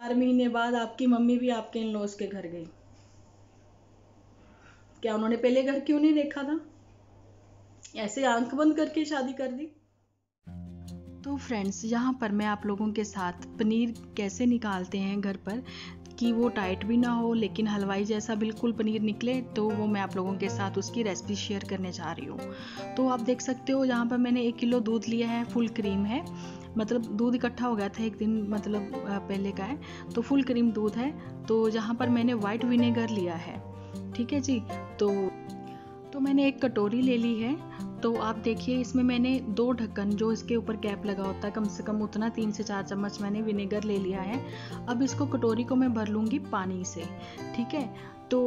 4 महीने बाद आपकी मम्मी भी आपके इन लॉज के घर गई, क्या उन्होंने पहले घर क्यों नहीं देखा था? ऐसे आंख बंद करके शादी कर दी? तो फ्रेंड्स, यहाँ पर मैं आप लोगों के साथ पनीर कैसे निकालते हैं घर पर कि वो टाइट भी ना हो लेकिन हलवाई जैसा बिल्कुल पनीर निकले, तो वो मैं आप लोगों के साथ उसकी रेसिपी शेयर करने जा रही हूँ। तो आप देख सकते हो यहाँ पर मैंने 1 किलो दूध लिया है, फुल क्रीम है, मतलब दूध इकट्ठा हो गया था एक दिन मतलब पहले का है, तो फुल क्रीम दूध है। तो यहाँ पर मैंने वाइट विनेगर लिया है, ठीक है जी। तो मैंने 1 कटोरी ले ली है। तो आप देखिए इसमें मैंने 2 ढक्कन, जो इसके ऊपर कैप लगा होता है, कम से कम उतना 3 से 4 चम्मच मैंने विनेगर ले लिया है। अब इसको कटोरी को मैं भर लूँगी पानी से, ठीक है। तो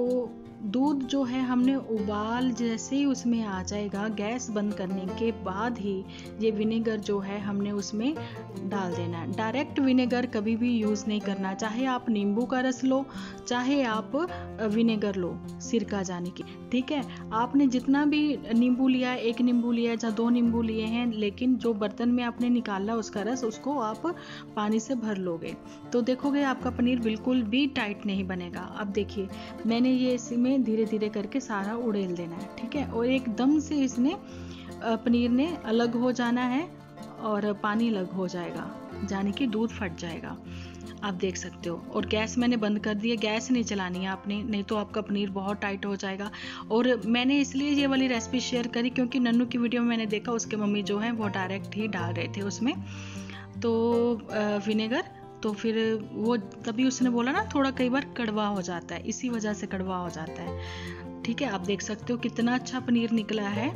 दूध जो है हमने उबाल जैसे ही उसमें आ जाएगा, गैस बंद करने के बाद ही ये विनेगर जो है हमने उसमें डाल देना है। डायरेक्ट विनेगर कभी भी यूज़ नहीं करना, चाहे आप नींबू का रस लो, चाहे आप विनेगर लो सिरका जाने की, ठीक है। आपने जितना भी नींबू लिया है, 1 नींबू लिया है या 2 नींबू लिए हैं, लेकिन जो बर्तन में आपने निकाला उसका रस, उसको आप पानी से भर लोगे तो देखोगे आपका पनीर बिल्कुल भी टाइट नहीं बनेगा। अब देखिए मैंने ये इसमें धीरे धीरे करके सारा उड़ेल देना है, ठीक है। और एकदम से इसने पनीर ने अलग हो जाना है और पानी अलग हो जाएगा, यानी कि दूध फट जाएगा, आप देख सकते हो। और गैस मैंने बंद कर दी है, गैस नहीं चलानी है आपने, नहीं तो आपका पनीर बहुत टाइट हो जाएगा। और मैंने इसलिए ये वाली रेसिपी शेयर करी क्योंकि नन्नू की वीडियो में मैंने देखा उसके मम्मी जो है वो डायरेक्ट ही डाल रहे थे उसमें तो विनेगर, तो फिर वो तभी उसने बोला ना थोड़ा कई बार कड़वा हो जाता है, इसी वजह से कड़वा हो जाता है, ठीक है। आप देख सकते हो कितना अच्छा पनीर निकला है,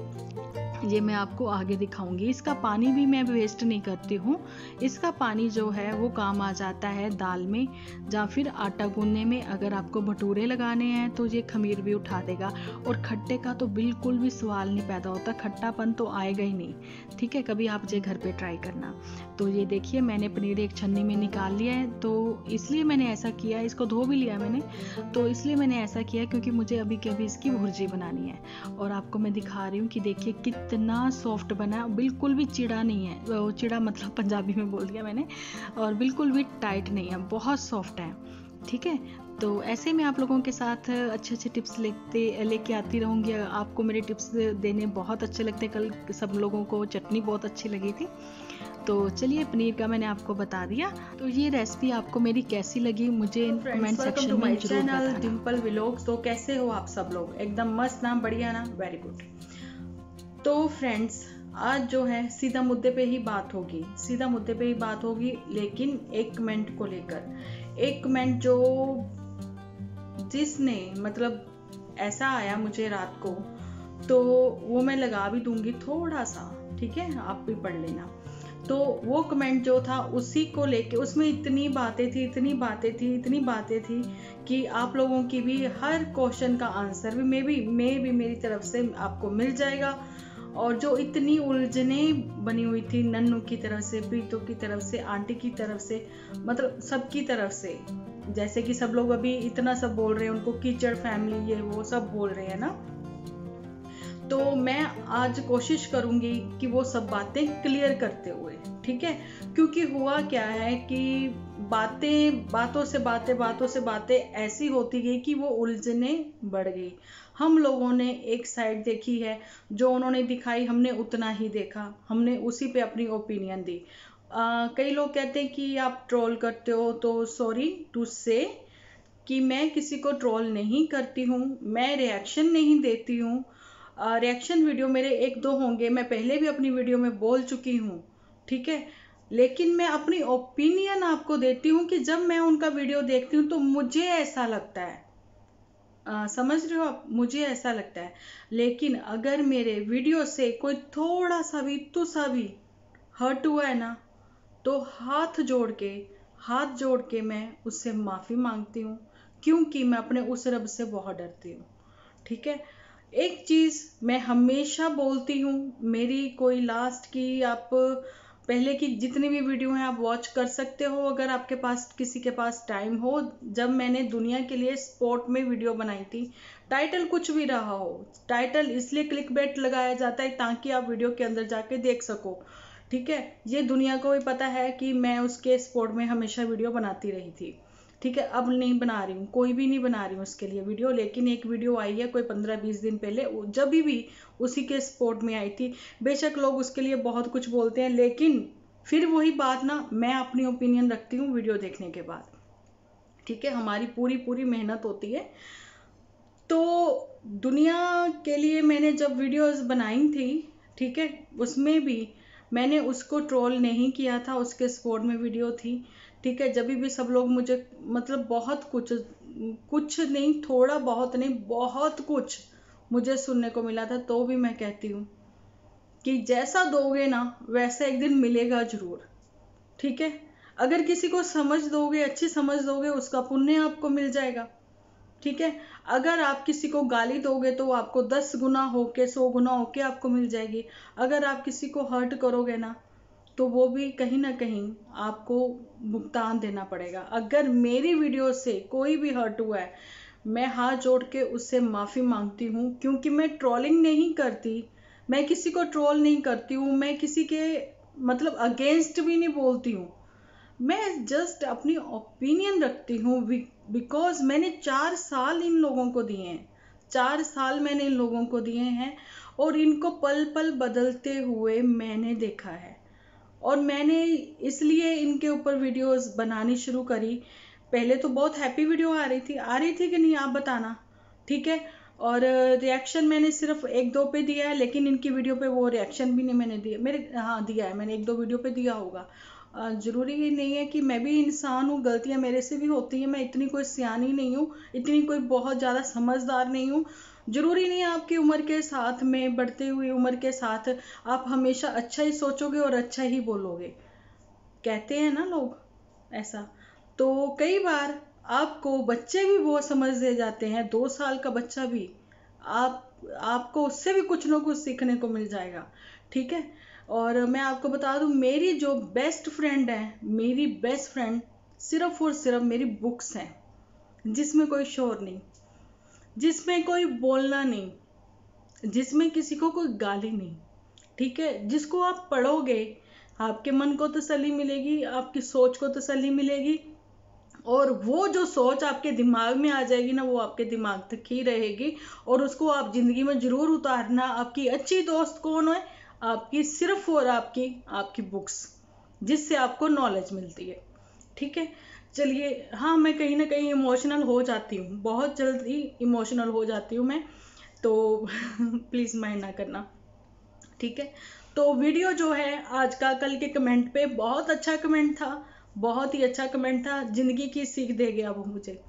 ये मैं आपको आगे दिखाऊंगी। इसका पानी भी मैं वेस्ट नहीं करती हूँ, इसका पानी जो है वो काम आ जाता है दाल में या फिर आटा गूंदने में। अगर आपको भटूरे लगाने हैं तो ये खमीर भी उठा देगा। और खट्टे का तो बिल्कुल भी सवाल नहीं पैदा होता, खट्टापन तो आएगा ही नहीं, ठीक है। कभी आप ये घर पे ट्राई करना। तो ये देखिए मैंने पनीर एक छन्नी में निकाल लिया है, तो इसलिए मैंने ऐसा किया, इसको धो भी लिया मैंने, तो इसलिए मैंने ऐसा किया क्योंकि मुझे अभी के अभी इसकी भुर्जी बनानी है। और आपको मैं दिखा रही हूँ कि देखिए कितना सॉफ्ट बना, बिल्कुल भी चिड़ा नहीं है, वो चिड़ा मतलब पंजाबी में बोल दिया मैंने, और बिल्कुल भी टाइट नहीं है, बहुत सॉफ्ट है, ठीक है। तो ऐसे मैं आप लोगों के साथ अच्छे अच्छे टिप्स लेके आती रहूँगी। आपको मेरे टिप्स देने बहुत अच्छे लगते हैं, कल सब लोगों को चटनी बहुत अच्छी लगी थी। तो चलिए पनीर का मैंने आपको बता दिया। तो ये रेसिपी आपको मेरी कैसी लगी मुझे कमेंट सेक्शन में जरूर बताना। डिम्पल व्लॉग्स, तो कैसे हो आप सब लोग? एकदम मस्त ना, बढ़िया ना, वेरी गुड। तो फ्रेंड्स आज जो है सीधा मुद्दे पे ही बात होगी, सीधा मुद्दे पे ही बात होगी, लेकिन एक कमेंट को लेकर। एक कमेंट जो जिसने मतलब ऐसा आया मुझे रात को, तो वो मैं लगा भी दूंगी थोड़ा सा, ठीक है, आप भी पढ़ लेना। तो वो कमेंट जो था उसी को लेके, उसमें इतनी बातें थी, इतनी बातें थी, इतनी बातें थी कि आप लोगों की भी हर क्वेश्चन का आंसर भी मेरी तरफ से आपको मिल जाएगा। और जो इतनी उलझने बनी हुई थी नन्नू की तरफ से, प्रीतो की तरफ से, आंटी की तरफ से, मतलब सबकी तरफ से, जैसे कि सब लोग अभी इतना सब बोल रहे हैं, उनको कीचड़ फैमिली ये वो सब बोल रहे हैं ना, तो मैं आज कोशिश करूंगी कि वो सब बातें क्लियर करते हुए, ठीक है। क्योंकि हुआ क्या है कि बातों से बातें ऐसी होती गई कि वो उलझने बढ़ गई। हम लोगों ने एक साइड देखी है, जो उन्होंने दिखाई हमने उतना ही देखा, हमने उसी पे अपनी ओपिनियन दी। कई लोग कहते हैं कि आप ट्रोल करते हो, तो सॉरी टू से कि मैं किसी को ट्रोल नहीं करती हूँ, मैं रिएक्शन नहीं देती हूँ। रिएक्शन वीडियो मेरे 1-2 होंगे, मैं पहले भी अपनी वीडियो में बोल चुकी हूँ, ठीक है। लेकिन मैं अपनी ओपिनियन आपको देती हूँ कि जब मैं उनका वीडियो देखती हूँ तो मुझे ऐसा लगता है, समझ रहे हो आप, मुझे ऐसा लगता है। लेकिन अगर मेरे वीडियो से कोई थोड़ा सा भी तुसा भी हर्ट हुआ है ना, तो हाथ जोड़ के मैं उससे माफ़ी मांगती हूँ, क्योंकि मैं अपने उस रब से बहुत डरती हूँ, ठीक है। एक चीज़ मैं हमेशा बोलती हूँ, मेरी कोई लास्ट की आप पहले की जितनी भी वीडियो हैं आप वॉच कर सकते हो, अगर आपके पास किसी के पास टाइम हो। जब मैंने दुनिया के लिए स्पोर्ट में वीडियो बनाई थी, टाइटल कुछ भी रहा हो, टाइटल इसलिए क्लिकबेट लगाया जाता है ताकि आप वीडियो के अंदर जाके देख सको, ठीक है, ये दुनिया को भी पता है कि मैं उसके सपोर्ट में हमेशा वीडियो बनाती रही थी। ठीक है, अब नहीं बना रही हूँ, कोई भी नहीं बना रही हूँ उसके लिए वीडियो, लेकिन एक वीडियो आई है कोई 15-20 दिन पहले, जब भी उसी के सपोर्ट में आई थी। बेशक लोग उसके लिए बहुत कुछ बोलते हैं, लेकिन फिर वही बात ना, मैं अपनी ओपिनियन रखती हूँ वीडियो देखने के बाद। ठीक है, हमारी पूरी पूरी मेहनत होती है। तो दुनिया के लिए मैंने जब वीडियोस बनाई थी, ठीक है, उसमें भी मैंने उसको ट्रोल नहीं किया था, उसके सपोर्ट में वीडियो थी। ठीक है, जब भी सब लोग मुझे मतलब बहुत कुछ, कुछ नहीं, थोड़ा बहुत नहीं, बहुत कुछ मुझे सुनने को मिला था, तो भी मैं कहती हूँ कि जैसा दोगे ना वैसा एक दिन मिलेगा जरूर। ठीक है, अगर किसी को समझ दोगे, अच्छी समझ दोगे, उसका पुण्य आपको मिल जाएगा। ठीक है, अगर आप किसी को गाली दोगे तो वो आपको 10 गुना होके 100 गुना होके आपको मिल जाएगी। अगर आप किसी को हर्ट करोगे ना तो वो भी कहीं ना कहीं आपको भुगतान देना पड़ेगा। अगर मेरी वीडियो से कोई भी हर्ट हुआ है, मैं हाथ जोड़ के उससे माफी मांगती हूँ, क्योंकि मैं ट्रोलिंग नहीं करती, मैं किसी को ट्रोल नहीं करती हूँ, मैं किसी के मतलब अगेंस्ट भी नहीं बोलती हूँ। मैं जस्ट अपनी ओपिनियन रखती हूँ, बिकॉज मैंने 4 साल इन लोगों को दिए हैं, 4 साल मैंने इन लोगों को दिए हैं, और इनको पल पल बदलते हुए मैंने देखा है, और मैंने इसलिए इनके ऊपर वीडियोस बनानी शुरू करी। पहले तो बहुत हैप्पी वीडियो आ रही थी कि नहीं, आप बताना। ठीक है, और रिएक्शन मैंने सिर्फ 1-2 पे दिया है, लेकिन इनकी वीडियो पे वो रिएक्शन भी नहीं मैंने दिया, मेरे हाँ दिया है मैंने, 1-2 वीडियो पे दिया होगा। जरूरी ही नहीं है कि मैं भी इंसान हूँ, गलतियां मेरे से भी होती हैं, मैं इतनी कोई सियानी नहीं हूँ, इतनी कोई बहुत ज़्यादा समझदार नहीं हूँ। जरूरी नहीं है आपकी उम्र के साथ में, बढ़ते हुई उम्र के साथ आप हमेशा अच्छा ही सोचोगे और अच्छा ही बोलोगे, कहते हैं ना लोग ऐसा। तो कई बार आपको बच्चे भी बहुत समझ दे जाते हैं, 2 साल का बच्चा भी, आपको उससे भी कुछ ना कुछ सीखने को मिल जाएगा। ठीक है, और मैं आपको बता दूं, मेरी जो बेस्ट फ्रेंड है, मेरी बेस्ट फ्रेंड सिर्फ और सिर्फ मेरी बुक्स हैं, जिसमें कोई शोर नहीं, जिसमें कोई बोलना नहीं, जिसमें किसी को कोई गाली नहीं। ठीक है, जिसको आप पढ़ोगे आपके मन को तसल्ली मिलेगी, आपकी सोच को तसल्ली मिलेगी, और वो जो सोच आपके दिमाग में आ जाएगी ना, वो आपके दिमाग तक ही रहेगी, और उसको आप जिंदगी में जरूर उतारना। आपकी अच्छी दोस्त कौन है? आपकी सिर्फ और आपकी आपकी बुक्स, जिससे आपको नॉलेज मिलती है। ठीक है, चलिए, हाँ मैं कहीं ना कहीं इमोशनल हो जाती हूँ, बहुत जल्दी इमोशनल हो जाती हूँ मैं, तो प्लीज़ माइंड ना करना। ठीक है, तो वीडियो जो है आज का, कल के कमेंट पे बहुत अच्छा कमेंट था, बहुत ही अच्छा कमेंट था, जिंदगी की सीख दे गया वो मुझे,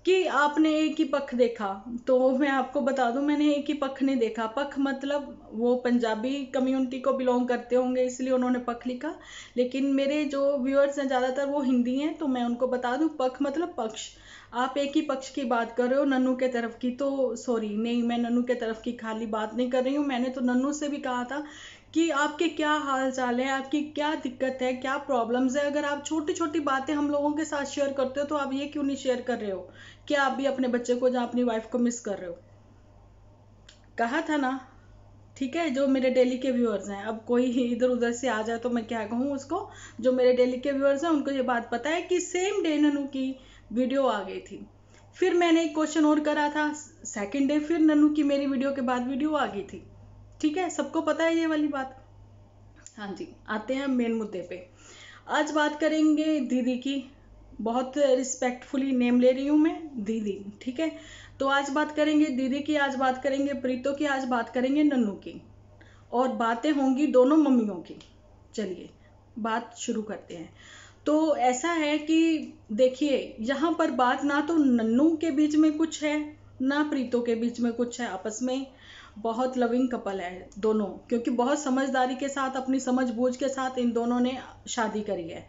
कि आपने एक ही पक्ष देखा। तो मैं आपको बता दूं, मैंने एक ही पक्ष नहीं देखा। पक्ष मतलब वो पंजाबी कम्युनिटी को बिलोंग करते होंगे, इसलिए उन्होंने पक्ष लिखा, लेकिन मेरे जो व्यूअर्स हैं ज़्यादातर वो हिंदी हैं, तो मैं उनको बता दूं, पक्ष मतलब पक्ष। आप एक ही पक्ष की बात कर रहे हो, नन्नू के तरफ की, तो सॉरी, नहीं, मैं नन्नू के तरफ की खाली बात नहीं कर रही हूँ। मैंने तो नन्नू से भी कहा था कि आपके क्या हाल चाल है, आपकी क्या दिक्कत है, क्या प्रॉब्लम्स है। अगर आप छोटी छोटी बातें हम लोगों के साथ शेयर करते हो, तो आप ये क्यों नहीं शेयर कर रहे हो? क्या आप भी अपने बच्चे को या अपनी वाइफ को मिस कर रहे हो? कहा था ना। ठीक है, जो मेरे डेली के व्यूअर्स हैं, अब कोई इधर उधर से आ जाए तो मैं क्या कहूँ उसको, जो मेरे डेली के व्यूअर्स हैं उनको ये बात पता है कि सेम डे नन्नू की वीडियो आ गई थी। फिर मैंने एक क्वेश्चन और करा था, सेकंड डे फिर नन्नू की मेरी वीडियो के बाद वीडियो आ गई थी। ठीक है, सबको पता है ये वाली बात। हाँ जी, आते हैं मेन मुद्दे पे। आज बात करेंगे दीदी की, बहुत रिस्पेक्टफुली नेम ले रही हूँ मैं, दीदी। ठीक है, तो आज बात करेंगे दीदी की, आज बात करेंगे प्रीतो की, आज बात करेंगे नन्नू की, और बातें होंगी दोनों मम्मियों की। चलिए बात शुरू करते हैं। तो ऐसा है कि देखिए, यहाँ पर बात ना तो नन्नू के बीच में कुछ है, ना प्रीतो के बीच में कुछ है। आपस में बहुत लविंग कपल है दोनों, क्योंकि बहुत समझदारी के साथ, अपनी समझ बूझ के साथ इन दोनों ने शादी करी है।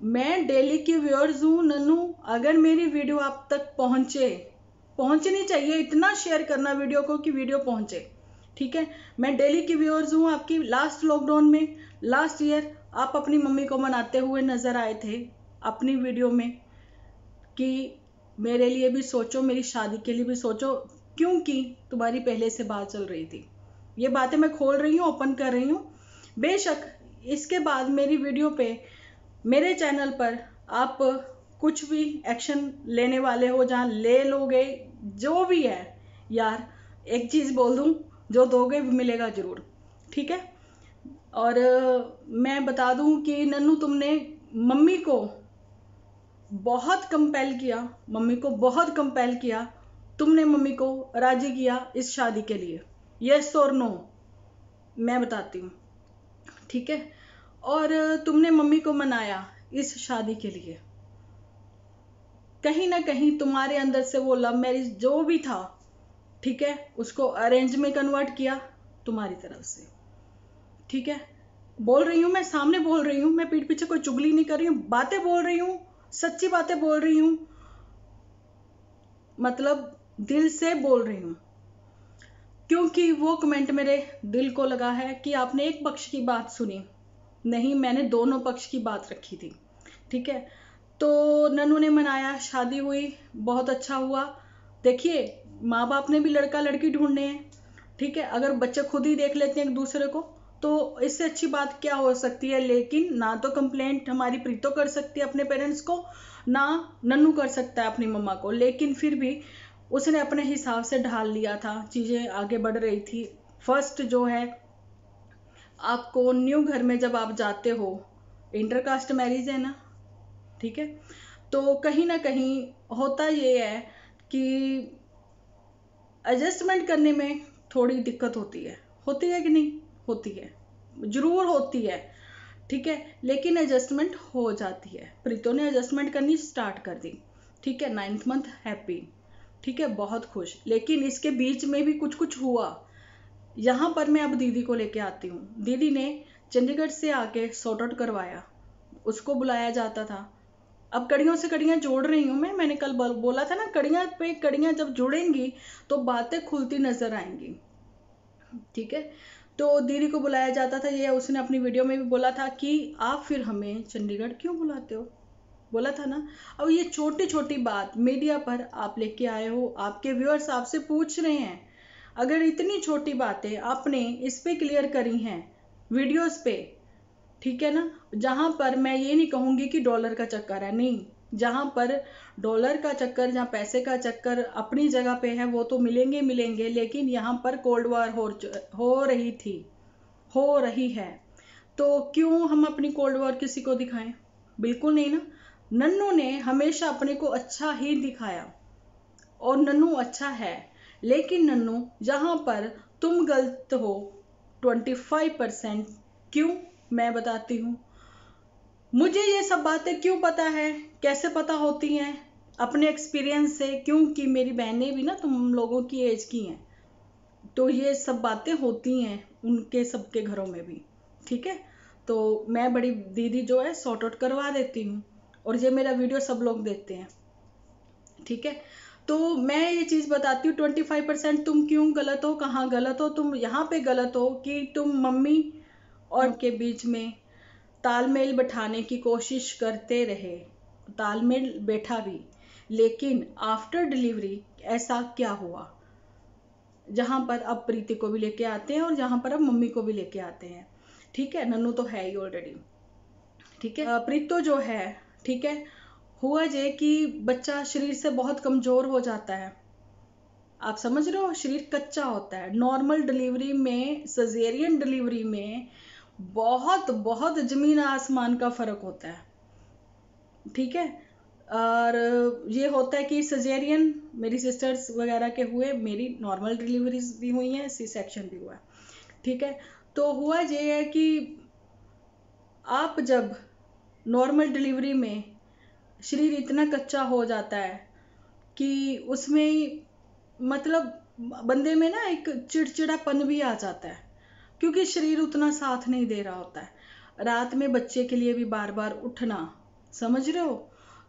मैं डेली की व्यूअर्स हूँ नन्नू, अगर मेरी वीडियो आप तक पहुंचनी चाहिए, इतना शेयर करना वीडियो को कि वीडियो पहुंचे। ठीक है, मैं डेली की व्यूअर्स हूँ आपकी। लास्ट लॉकडाउन में, लास्ट ईयर, आप अपनी मम्मी को मनाते हुए नजर आए थे अपनी वीडियो में, कि मेरे लिए भी सोचो, मेरी शादी के लिए भी सोचो, क्योंकि तुम्हारी पहले से बात चल रही थी। ये बातें मैं खोल रही हूँ, ओपन कर रही हूँ। बेशक इसके बाद मेरी वीडियो पे, मेरे चैनल पर आप कुछ भी एक्शन लेने वाले हो, जहाँ ले लोगे, जो भी है यार, एक चीज़ बोल दूँ, जो दोगे मिलेगा ज़रूर, ठीक है। और मैं बता दूँ कि नन्नू तुमने मम्मी को बहुत कंपेल किया, मम्मी को बहुत कंपेल किया, तुमने मम्मी को राजी किया इस शादी के लिए, यस और नो मैं बताती हूँ, ठीक है। और तुमने मम्मी को मनाया इस शादी के लिए। कहीं ना कहीं तुम्हारे अंदर से वो लव मैरिज जो भी था, ठीक है, उसको अरेंज में कन्वर्ट किया तुम्हारी तरफ से, ठीक है। बोल रही हूँ मैं, सामने बोल रही हूँ मैं, पीठ पीछे कोई चुगली नहीं कर रही हूँ, बातें बोल रही हूँ, सच्ची बातें बोल रही हूँ, मतलब दिल से बोल रही हूँ। क्योंकि वो कमेंट मेरे दिल को लगा है कि आपने एक पक्ष की बात सुनी नहीं, मैंने दोनों पक्ष की बात रखी थी, ठीक है। तो नन्नू ने मनाया, शादी हुई, बहुत अच्छा हुआ। देखिए, माँ बाप ने भी लड़का लड़की ढूंढने हैं, ठीक है। अगर बच्चे खुद ही देख लेते हैं एक दूसरे को, तो इससे अच्छी बात क्या हो सकती है। लेकिन ना तो कंप्लेंट हमारी प्रीतो कर सकती है अपने पेरेंट्स को, ना नन्नू कर सकता है अपनी मम्मा को। लेकिन फिर भी उसने अपने हिसाब से ढाल लिया था, चीज़ें आगे बढ़ रही थी। फर्स्ट जो है, आपको न्यू घर में जब आप जाते हो, इंटरकास्ट मैरिज है ना, ठीक है, तो कहीं ना कहीं होता ये है कि एडजस्टमेंट करने में थोड़ी दिक्कत होती है कि नहीं होती है, जरूर होती है, ठीक है। लेकिन एडजस्टमेंट हो जाती है। प्रीतो ने एडजस्टमेंट करनी स्टार्ट कर दी, ठीक है। 9th मंथ हैप्पी, ठीक है, बहुत खुश। लेकिन इसके बीच में भी कुछ कुछ हुआ। यहाँ पर मैं अब दीदी को लेके आती हूँ। दीदी ने चंडीगढ़ से आके सॉर्ट आउट करवाया, उसको बुलाया जाता था। अब कड़ियों से कड़ियाँ जोड़ रही हूँ मैंने कल बोला था ना, कड़ियाँ पे कड़ियाँ जब जुड़ेंगी तो बातें खुलती नजर आएंगी, ठीक है। तो दीदी को बुलाया जाता था, ये उसने अपनी वीडियो में भी बोला था कि आप फिर हमें चंडीगढ़ क्यों बुलाते हो, बोला था ना। अब ये छोटी छोटी बात मीडिया पर आप लेके आए हो, आपके व्यूअर्स आपसे पूछ रहे हैं। अगर इतनी छोटी बातें आपने इस पे क्लियर करी हैं वीडियोस पे, ठीक है ना, जहां पर मैं ये नहीं कहूंगी कि डॉलर का चक्कर है, नहीं, जहां पर डॉलर का चक्कर, जहां पैसे का चक्कर अपनी जगह पे है, वो तो मिलेंगे मिलेंगे। लेकिन यहाँ पर कोल्ड वॉर हो रही है, तो क्यों हम अपनी कोल्ड वॉर किसी को दिखाएं? बिल्कुल नहीं ना। नन्नू ने हमेशा अपने को अच्छा ही दिखाया और नन्नू अच्छा है। लेकिन नन्नू, जहां पर तुम गलत हो 25%, क्यों, मैं बताती हूँ। मुझे ये सब बातें क्यों पता है, कैसे पता होती हैं? अपने एक्सपीरियंस से, क्योंकि मेरी बहनें भी ना तुम लोगों की एज की हैं, तो ये सब बातें होती हैं उनके सबके घरों में भी, ठीक है। तो मैं बड़ी दीदी जो है सॉर्ट आउट करवा देती हूँ, और ये मेरा वीडियो सब लोग देखते हैं, ठीक है। तो मैं ये चीज बताती हूँ, 25% तुम क्यों गलत हो, कहाँ गलत हो। तुम यहाँ पे गलत हो कि तुम मम्मी और के बीच में तालमेल बैठाने की कोशिश करते रहे, तालमेल बैठा भी, लेकिन आफ्टर डिलीवरी ऐसा क्या हुआ, जहां पर अब प्रीति को भी लेके आते हैं और जहां पर अब मम्मी को भी लेके आते हैं, ठीक है। नन्नू तो है ही ऑलरेडी, ठीक है। प्रीतो जो है, ठीक है, हुआ ये कि बच्चा शरीर से बहुत कमजोर हो जाता है, आप समझ रहे हो, शरीर कच्चा होता है। नॉर्मल डिलीवरी में, सजेरियन डिलीवरी में बहुत बहुत जमीन आसमान का फर्क होता है, ठीक है। और ये होता है कि सजेरियन मेरी सिस्टर्स वगैरह के हुए, मेरी नॉर्मल डिलीवरीज भी हुई हैं, सी सेक्शन भी हुआ है, ठीक है। तो हुआ ये है कि आप जब नॉर्मल डिलीवरी में शरीर इतना कच्चा हो जाता है कि उसमें मतलब बंदे में ना एक चिड़चिड़ापन भी आ जाता है, क्योंकि शरीर उतना साथ नहीं दे रहा होता है। रात में बच्चे के लिए भी बार बार उठना, समझ रहे हो,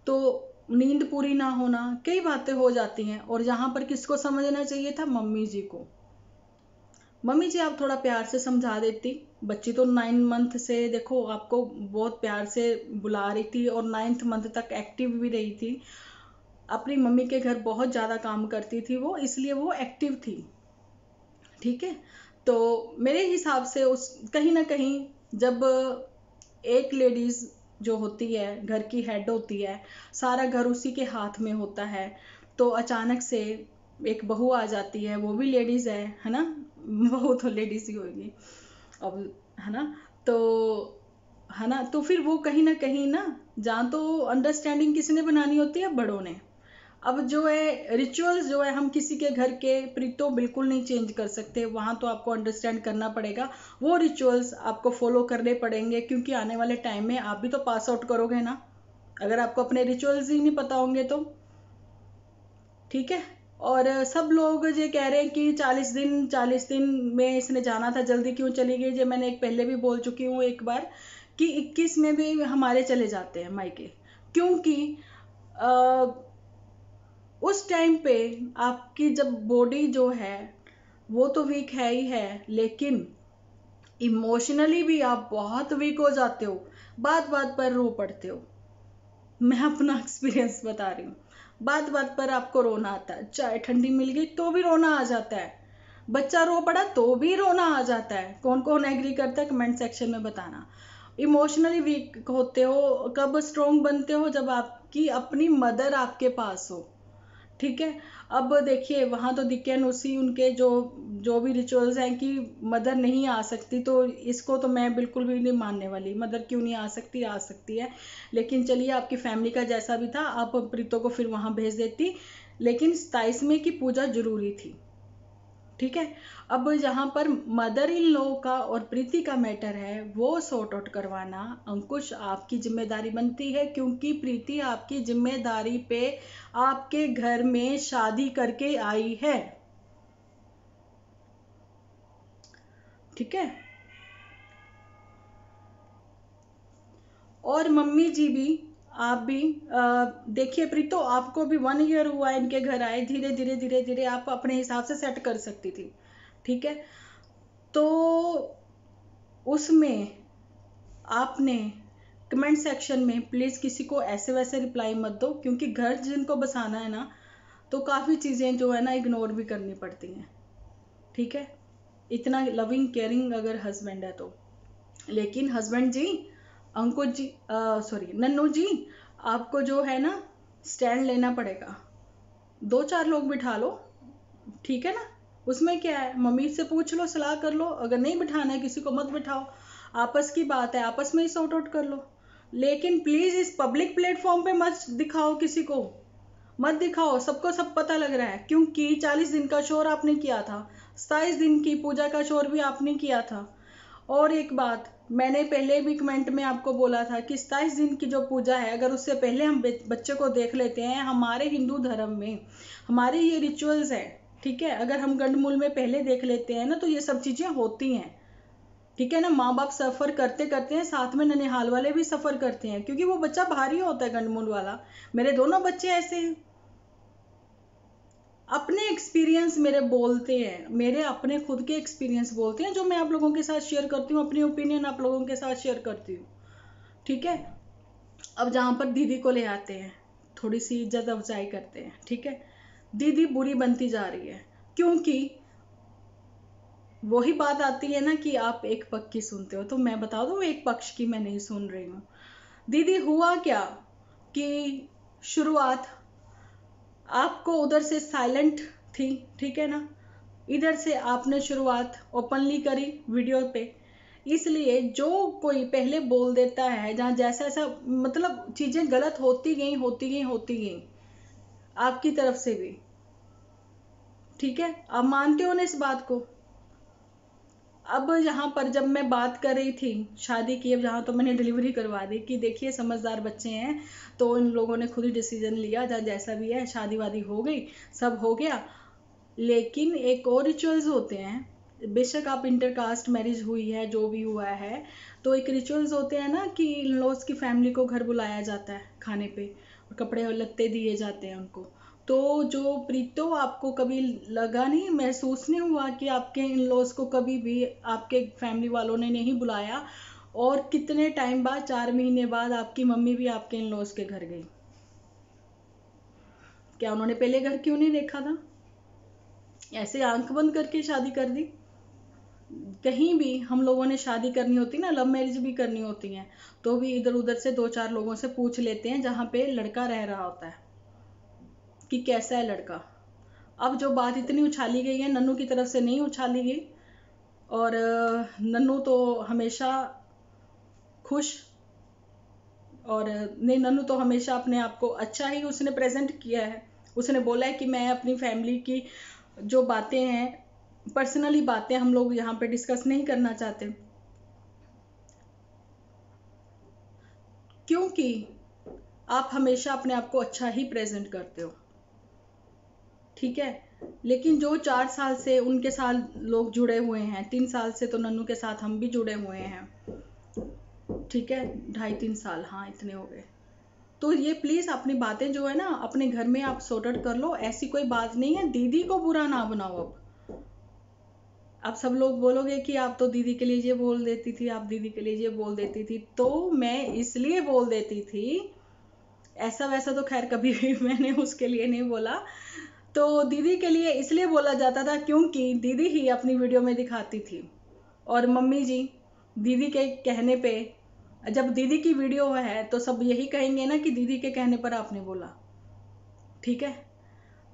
तो नींद पूरी ना होना, कई बातें हो जाती हैं। और यहाँ पर किसको समझना चाहिए था? मम्मी जी को। मम्मी जी आप थोड़ा प्यार से समझा देती, बच्ची तो 9 मंथ से देखो आपको बहुत प्यार से बुला रही थी और 9th मंथ तक एक्टिव भी रही थी। अपनी मम्मी के घर बहुत ज़्यादा काम करती थी वो, इसलिए वो एक्टिव थी, ठीक है। तो मेरे हिसाब से उस कहीं ना कहीं जब एक लेडीज जो होती है, घर की हेड होती है, सारा घर उसी के हाथ में होता है, तो अचानक से एक बहू आ जाती है, वो भी लेडीज है ना, बहू तो लेडीज ही होगी अब, है ना। तो है ना, तो फिर वो कहीं ना जहाँ तो अंडरस्टैंडिंग किसने बनानी होती है, बड़ों ने। अब जो है रिचुअल्स जो है हम किसी के घर के प्रीतो बिल्कुल नहीं चेंज कर सकते, वहां तो आपको अंडरस्टैंड करना पड़ेगा, वो रिचुअल्स आपको फॉलो करने पड़ेंगे, क्योंकि आने वाले टाइम में आप भी तो पास आउट करोगे ना, अगर आपको अपने रिचुअल्स ही नहीं पता होंगे तो। ठीक है। और सब लोग ये कह रहे हैं कि 40 दिन में इसने जाना था, जल्दी क्यों चली गई। जो मैंने एक पहले भी बोल चुकी हूँ एक बार कि 21 में भी हमारे चले जाते हैं मायके, क्योंकि उस टाइम पे आपकी जब बॉडी जो है वो तो वीक है ही है, लेकिन इमोशनली भी आप बहुत वीक हो जाते हो, बात बात पर रो पड़ते हो। मैं अपना एक्सपीरियंस बता रही हूँ, बात बात पर आपको रोना आता है, चाय ठंडी मिल गई तो भी रोना आ जाता है, बच्चा रो पड़ा तो भी रोना आ जाता है। कौन कौन एग्री करता है कमेंट सेक्शन में बताना। इमोशनली वीक होते हो, कब स्ट्रोंग बनते हो, जब आपकी अपनी मदर आपके पास हो। ठीक है। अब देखिए वहां तो दिक्यानुसी उनके जो जो भी रिचुअल्स हैं कि मदर नहीं आ सकती, तो इसको तो मैं बिल्कुल भी नहीं मानने वाली, मदर क्यों नहीं आ सकती, आ सकती है। लेकिन चलिए आपकी फैमिली का जैसा भी था, आप प्रीतो को फिर वहां भेज देती, लेकिन 27वें की पूजा जरूरी थी। ठीक है। अब जहां पर मदर इन लॉ का और प्रीति का मैटर है, वो सॉर्ट आउट करवाना अंकुश आपकी जिम्मेदारी बनती है, क्योंकि प्रीति आपकी जिम्मेदारी पे आपके घर में शादी करके आई है। ठीक है। और मम्मी जी भी, आप भी देखिए प्रीतो, आपको भी 1 ईयर हुआ है इनके घर आए, धीरे धीरे धीरे धीरे आप अपने हिसाब से सेट कर सकती थी। ठीक है। तो उसमें आपने कमेंट सेक्शन में प्लीज किसी को ऐसे वैसे रिप्लाई मत दो, क्योंकि घर जिनको बसाना है ना, तो काफी चीजें जो है ना इग्नोर भी करनी पड़ती हैं। ठीक है। इतना लविंग केयरिंग अगर हस्बैंड है तो। लेकिन हस्बैंड जी, अंकुश जी, सॉरी नन्नू जी, आपको जो है ना स्टैंड लेना पड़ेगा, 2-4 लोग बिठा लो। ठीक है ना, उसमें क्या है, मम्मी से पूछ लो, सलाह कर लो, अगर नहीं बिठाना है किसी को मत बिठाओ, आपस की बात है, आपस में ही सॉर्ट आउट कर लो। लेकिन प्लीज इस पब्लिक प्लेटफॉर्म पे मत दिखाओ, किसी को मत दिखाओ, सबको सब पता लग रहा है, क्योंकि 40 दिन का शोर आपने किया था, 27 दिन की पूजा का शोर भी आपने किया था। और एक बात मैंने पहले भी कमेंट में आपको बोला था कि 27 दिन की जो पूजा है, अगर उससे पहले हम बच्चे को देख लेते हैं, हमारे हिंदू धर्म में हमारे ये रिचुअल्स है। ठीक है। अगर हम गंडमूल में पहले देख लेते हैं ना, तो ये सब चीजें होती हैं। ठीक है ना, माँ बाप सफर करते करते हैं, साथ में ननिहाल वाले भी सफर करते हैं, क्योंकि वो बच्चा भारी होता है गंडमूल वाला। मेरे दोनों बच्चे ऐसे हैं, अपने एक्सपीरियंस मेरे बोलते हैं, मेरे अपने खुद के एक्सपीरियंस बोलते हैं, जो मैं आप लोगों के साथ शेयर करती हूँ, अपनी ओपिनियन आप लोगों के साथ शेयर करती हूँ। ठीक है। अब जहां पर दीदी को ले आते हैं, थोड़ी सी इज्जत अफजाई करते हैं। ठीक है। दीदी बुरी बनती जा रही है, क्योंकि वही बात आती है ना कि आप एक पक्ष की सुनते हो, तो मैं बता दूं एक पक्ष की मैं नहीं सुन रही हूँ। दीदी हुआ क्या कि शुरुआत आपको उधर से साइलेंट थी, ठीक है ना, इधर से आपने शुरुआत ओपनली करी वीडियो पे, इसलिए जो कोई पहले बोल देता है, जहाँ जैसा ऐसा मतलब चीजें गलत होती गई होती गई होती गई आपकी तरफ से भी। ठीक है। आप मानते हो ना इस बात को। अब यहाँ पर जब मैं बात कर रही थी शादी की, अब जहाँ तो मैंने डिलीवरी करवा दी कि देखिए समझदार बच्चे हैं, तो इन लोगों ने खुद ही डिसीजन लिया, जहाँ जैसा भी है शादी वादी हो गई, सब हो गया। लेकिन एक और रिचुअल्स होते हैं, बेशक आप इंटरकास्ट मैरिज हुई है, जो भी हुआ है, तो एक रिचुअल्स होते हैं ना कि इन लॉज की फैमिली को घर बुलाया जाता है खाने पे, और कपड़े और लत्ते दिए जाते हैं उनको। तो जो प्रीतो, आपको कभी लगा नहीं, महसूस नहीं हुआ कि आपके इन लॉज को कभी भी आपके फैमिली वालों ने नहीं बुलाया, और कितने टाइम बाद, 4 महीने बाद आपकी मम्मी भी आपके इन लॉज के घर गई। क्या उन्होंने पहले घर क्यों नहीं देखा था, ऐसे आंख बंद करके शादी कर दी। कहीं भी हम लोगों ने शादी करनी होती ना, लव मैरिज भी करनी होती है, तो भी इधर उधर से 2-4 लोगों से पूछ लेते हैं जहाँ पे लड़का रह रहा होता है कि कैसा है लड़का। अब जो बात इतनी उछाली गई है, नन्नू की तरफ से नहीं उछाली गई, और नन्नू तो हमेशा खुश, और नहीं, नन्नू तो हमेशा अपने आप को अच्छा ही उसने प्रेजेंट किया है। उसने बोला है कि मैं अपनी फैमिली की जो बातें हैं, पर्सनली बातें हम लोग यहाँ पे डिस्कस नहीं करना चाहते, क्योंकि आप हमेशा अपने आप को अच्छा ही प्रेजेंट करते हो, ठीक है। लेकिन जो 4 साल से उनके साथ लोग जुड़े हुए हैं, 3 साल से तो नन्नू के साथ हम भी जुड़े हुए हैं, ठीक है, 2.5-3 साल, हाँ इतने हो गए। तो ये प्लीज अपनी बातें जो है ना अपने घर में आप सॉर्ट आउट कर लो। ऐसी कोई बात नहीं है, दीदी को बुरा ना बनाओ। अब सब लोग बोलोगे कि आप तो दीदी के लिए ये बोल देती थी, आप दीदी के लिए ये बोल देती थी, तो मैं इसलिए बोल देती थी, ऐसा वैसा तो खैर कभी भी मैंने उसके लिए नहीं बोला। तो दीदी के लिए इसलिए बोला जाता था क्योंकि दीदी ही अपनी वीडियो में दिखाती थी, और मम्मी जी दीदी के कहने पे, जब दीदी की वीडियो है तो सब यही कहेंगे ना कि दीदी के कहने पर आपने बोला, ठीक है।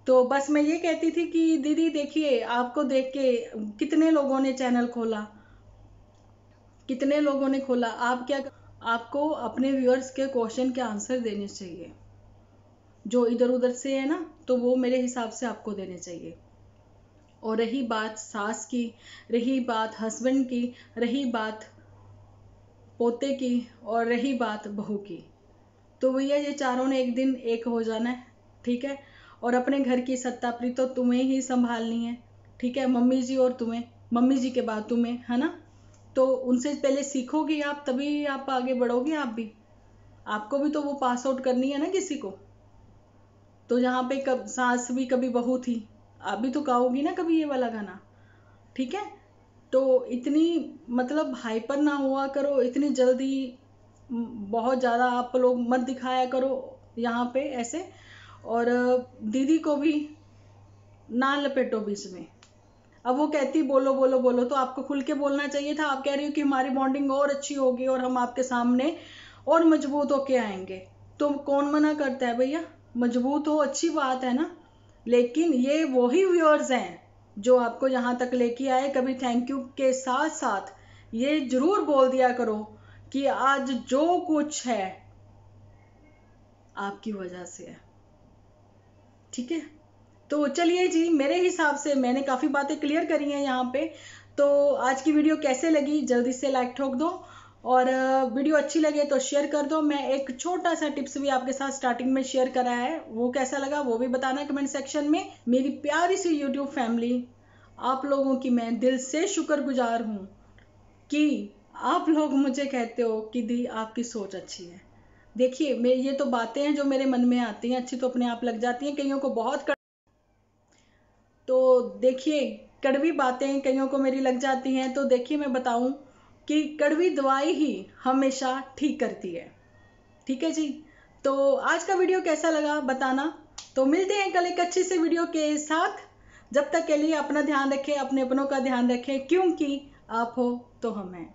तो बस मैं ये कहती थी कि दीदी देखिए, आपको देख के कितने लोगों ने चैनल खोला, कितने लोगों ने खोला, आप क्या, आपको अपने व्यूअर्स के क्वेश्चन के आंसर देने चाहिए, जो इधर उधर से है ना, तो वो मेरे हिसाब से आपको देने चाहिए। और रही बात सास की, रही बात हस्बैंड की, रही बात पोते की, और रही बात बहू की, तो भैया ये चारों ने एक दिन एक हो जाना है, ठीक है। और अपने घर की सत्तापरी तो तुम्हें ही संभालनी है, ठीक है, मम्मी जी और तुम्हें, मम्मी जी के बाद तुम्हें, है ना। तो उनसे पहले सीखोगे आप, तभी आप आगे बढ़ोगे। आप भी, आपको भी तो वो पास आउट करनी है ना किसी को। तो जहाँ पे कब सास भी कभी बहू थी, आप भी तो गाओगी ना कभी ये वाला गाना, ठीक है। तो इतनी मतलब हाइपर ना हुआ करो इतनी जल्दी, बहुत ज़्यादा आप लोग मत दिखाया करो यहाँ पे ऐसे। और दीदी को भी ना लपेटो बीच में। अब वो कहती बोलो बोलो बोलो, तो आपको खुल के बोलना चाहिए था। आप कह रही हो कि हमारी बॉन्डिंग और अच्छी होगी और हम आपके सामने और मजबूत होके आएंगे, तो कौन मना करता है भैया, मजबूत हो अच्छी बात है ना। लेकिन ये वही व्यूअर्स हैं जो आपको यहाँ तक लेके आए। कभी थैंक यू के साथ साथ ये जरूर बोल दिया करो कि आज जो कुछ है आपकी वजह से है, ठीक है। तो चलिए जी, मेरे हिसाब से मैंने काफ़ी बातें क्लियर करी हैं यहाँ पे। तो आज की वीडियो कैसे लगी जल्दी से लाइक ठोक दो, और वीडियो अच्छी लगे तो शेयर कर दो। मैं एक छोटा सा टिप्स भी आपके साथ स्टार्टिंग में शेयर करा है, वो कैसा लगा वो भी बताना कमेंट सेक्शन में। मेरी प्यारी सी यूट्यूब फैमिली, आप लोगों की मैं दिल से शुक्रगुजार हूँ कि आप लोग मुझे कहते हो कि दी आपकी सोच अच्छी है। देखिए, मैं ये तो बातें हैं जो मेरे मन में आती हैं, अच्छी तो अपने आप लग जाती हैं, कईयों को बहुत तो देखिए, कड़वी बातें कईयों को मेरी लग जाती हैं। तो देखिए, मैं बताऊं कि कड़वी दवाई ही हमेशा ठीक करती है, ठीक है जी। तो आज का वीडियो कैसा लगा बताना। तो मिलते हैं कल एक अच्छी सी वीडियो के साथ। जब तक के लिए अपना ध्यान रखें, अपने अपनों का ध्यान रखें, क्योंकि आप हो तो हम हैं।